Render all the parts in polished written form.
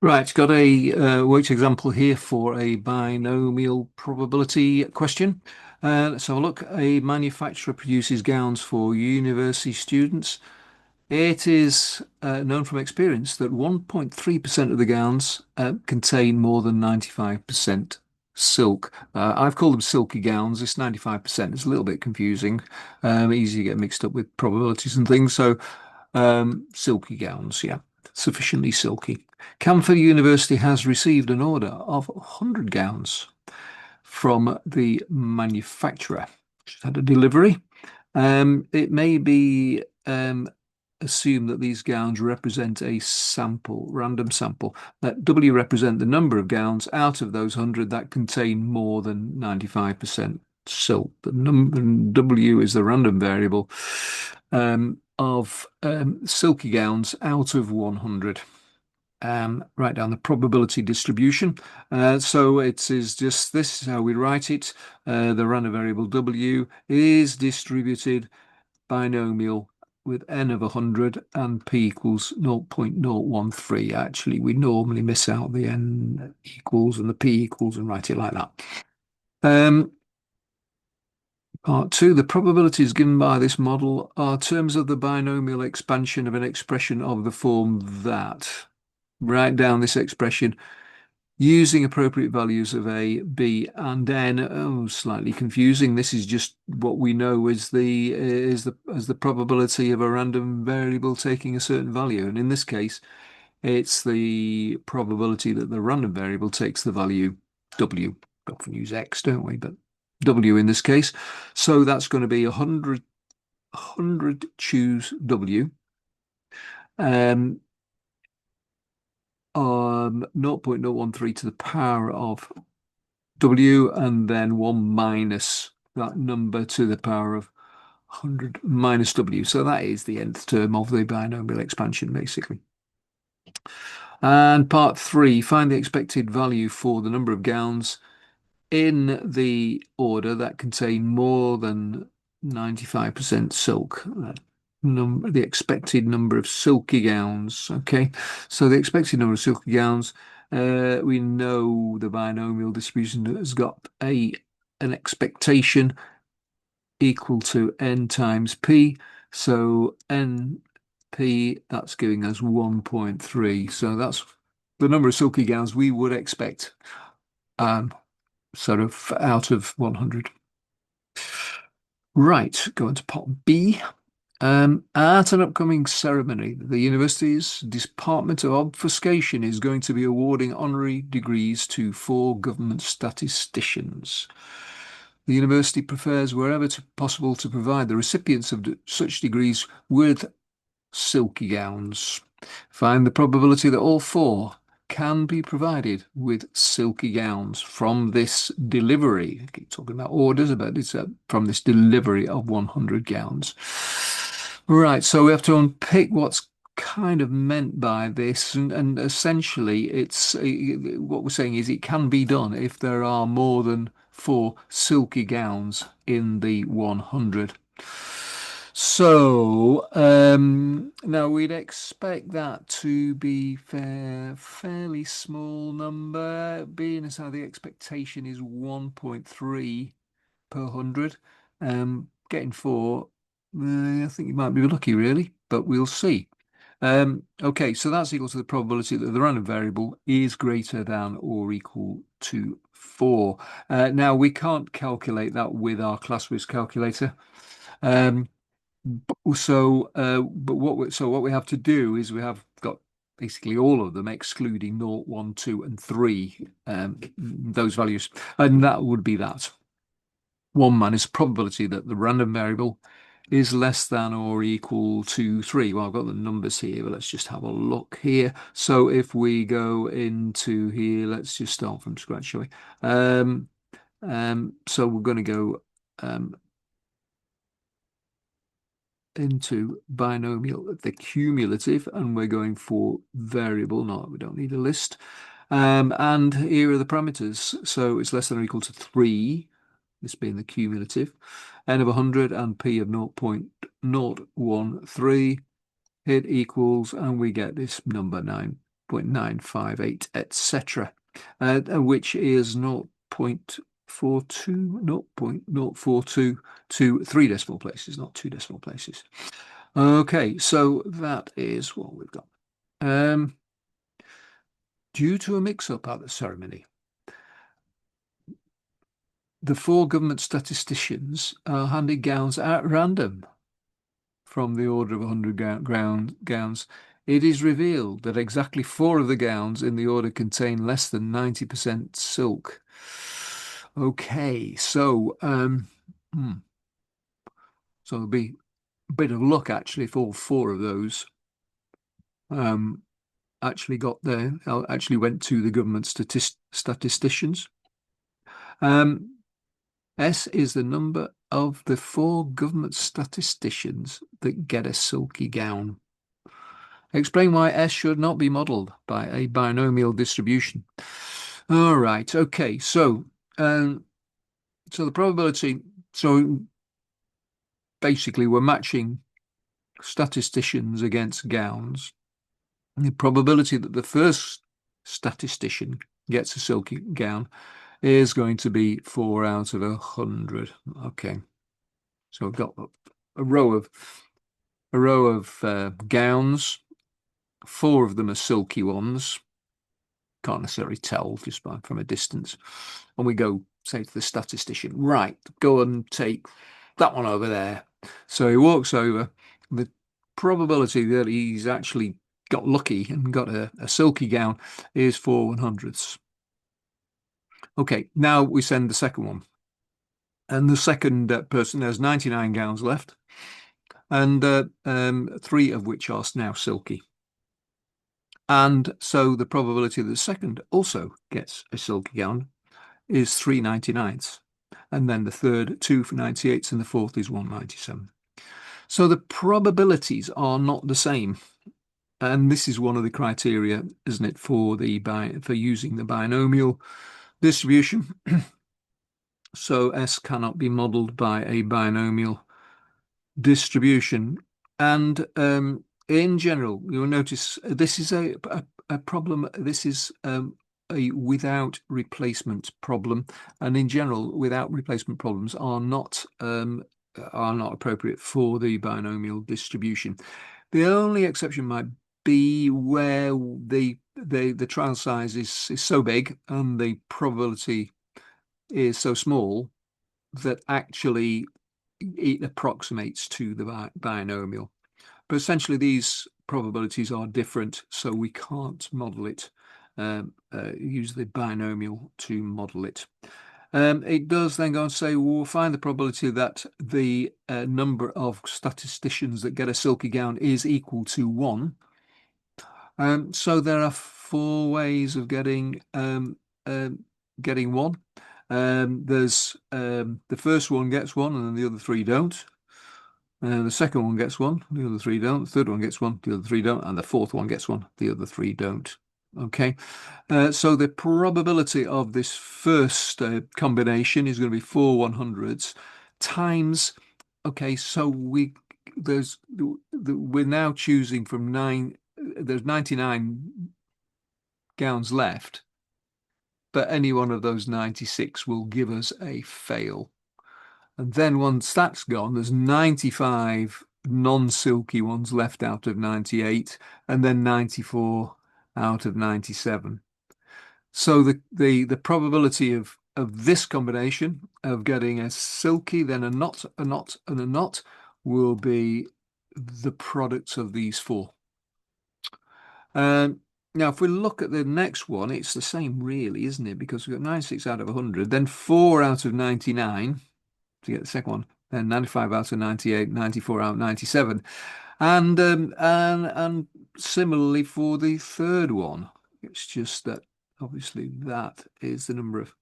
Right, got a worked example here for a binomial probability question. Let's have a look. A manufacturer produces gowns for university students. It is known from experience that 1.3% of the gowns contain more than 95% silk. I've called them silky gowns. It's 95%. It's a little bit confusing. Easy to get mixed up with probabilities and things. So silky gowns, yeah, sufficiently silky. Camford University has received an order of 100 gowns from the manufacturer. She's had a delivery. It may be assumed that these gowns represent a sample, random sample. Let W represent the number of gowns out of those 100 that contain more than 95% silk. The number W is the random variable of silky gowns out of 100. Write down the probability distribution. So it is just this is how we write it. The random variable W is distributed binomial with n of 100 and p equals 0.013. Actually, we normally miss out the n equals and the p equals and write it like that. Part two, the probabilities given by this model are terms of the binomial expansion of an expression of the form that. Write down this expression using appropriate values of a, b, and n. Oh, slightly confusing. This is just what we know is the probability of a random variable taking a certain value, and in this case, it's the probability that the random variable takes the value w. We often use x, don't we? But w in this case. So that's going to be 100 choose w. 0.013 to the power of w, and then 1 minus that number to the power of 100 minus w. So that is the nth term of the binomial expansion, basically. And part three, find the expected value for the number of gowns in the order that contain more than 95% silk. The expected number of silky gowns. Okay, so the expected number of silky gowns, we know the binomial distribution has got an expectation equal to n times p. So np, that's giving us 1.3. So that's the number of silky gowns we would expect sort of out of 100. Right, going to part B. At an upcoming ceremony, the university's Department of Obfuscation is going to be awarding honorary degrees to 4 government statisticians. The university prefers wherever possible to provide the recipients of such degrees with silky gowns. Find the probability that all 4 can be provided with silky gowns from this delivery. I keep talking about orders, but it's from this delivery of 100 gowns. Right, so we have to unpick what's kind of meant by this, and essentially it's what we're saying is it can be done if there are more than 4 silky gowns in the 100. So now we'd expect that to be fairly small number, being as how the expectation is 1.3 per 100. Getting 4, I think you might be lucky, really, but we'll see. Okay, so that's equal to the probability that the random variable is greater than or equal to 4. Now we can't calculate that with our class whiz calculator. But what we have to do is we have got basically all of them excluding 0, 1, 2, and 3, those values, and that would be that. 1 minus probability that the random variable is less than or equal to 3. Well, I've got the numbers here, but let's just have a look here. So if we go into here, let's just start from scratch, shall we? So we're going to go into binomial, the cumulative, and we're going for variable. No, we don't need a list. And here are the parameters. So it's less than or equal to 3, this being the cumulative, n of 100 and p of 0.013. Hit equals, and we get this number 9. 0.958, etc., which is 0.42 to 3 decimal places, not 2 decimal places. Okay, so that is what we've got. Due to a mix-up at the ceremony, the 4 government statisticians are handed gowns at random from the order of 100 gowns. It is revealed that exactly 4 of the gowns in the order contain less than 90% silk. Okay, so so there'll be a bit of luck actually if all 4 of those actually went to the government statisticians. S is the number of the 4 government statisticians that get a silky gown. Explain why S should not be modelled by a binomial distribution. All right, okay, so the probability, so basically we're matching statisticians against gowns. The probability that the first statistician gets a silky gown is going to be 4 out of 100. Okay, so we've got a row of gowns. 4 of them are silky ones. Can't necessarily tell just from a distance. And we go say to the statistician, right, go and take that one over there. So he walks over. The probability that he's actually got lucky and got a silky gown is 4 100ths. Okay, now we send the second one. And the second person has 99 gowns left, and 3 of which are now silky. And so the probability that the second also gets a silky gown is 3 99ths. And then the third, 2 for 98ths, and the fourth is 197. So the probabilities are not the same. And this is one of the criteria, isn't it, for using the binomial distribution. So S cannot be modelled by a binomial distribution. And in general, you'll notice this is a problem. This is a without replacement problem. And in general, without replacement problems are not appropriate for the binomial distribution. The only exception might be where the trial size is so big and the probability is so small that actually it approximates to the binomial. But essentially these probabilities are different, so we can't model it, use the binomial to model it. It does then go and say, we'll find the probability that the number of statisticians that get a silky gown is equal to 1. So there are 4 ways of getting 1. There's the first one gets 1 and then the other 3 don't. The second one gets 1, the other 3 don't. The third one gets 1, the other 3 don't. And the fourth one gets 1, the other 3 don't. Okay, so the probability of this first combination is going to be 4 100ths times. Okay, so we're now choosing from 9. There's 99 gowns left, but any one of those 96 will give us a fail. And then once that's gone, there's 95 non-silky ones left out of 98, and then 94 out of 97. So the probability of this combination of getting a silky, then a knot, a knot, and a knot will be the products of these 4. Now, if we look at the next one, it's the same really, isn't it? Because we've got 96 out of 100, then 4 out of 99 to get the second one, then 95 out of 98, 94 out of 97. And similarly for the third one. It's just that obviously that is the number of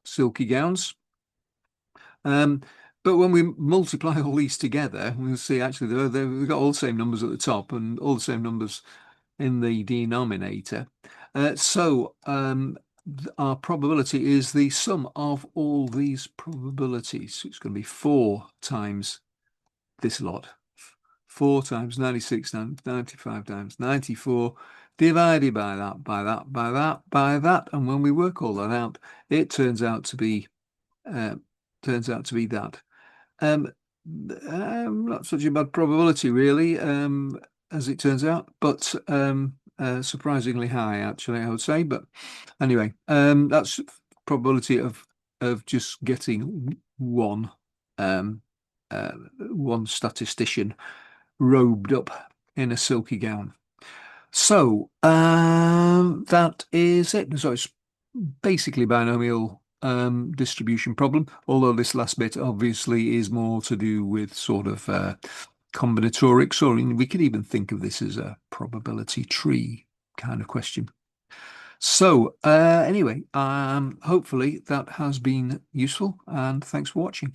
silky gowns. But when we multiply all these together, we'll see actually we've got all the same numbers at the top and all the same numbers in the denominator. So our probability is the sum of all these probabilities. So it's going to be 4 times this lot. 4 times 96 times 95 times 94 divided by that, by that, by that, by that. And when we work all that out, it uh, turns out to be that. Um, not such a bad probability, really, as it turns out, but surprisingly high, actually, I would say. But anyway, that's probability of just getting um, one statistician robed up in a silky gown. So that is it. So it's basically binomial distribution problem, although this last bit obviously is more to do with sort of combinatorics, or we could even think of this as a probability tree kind of question. So anyway, hopefully that has been useful, and thanks for watching.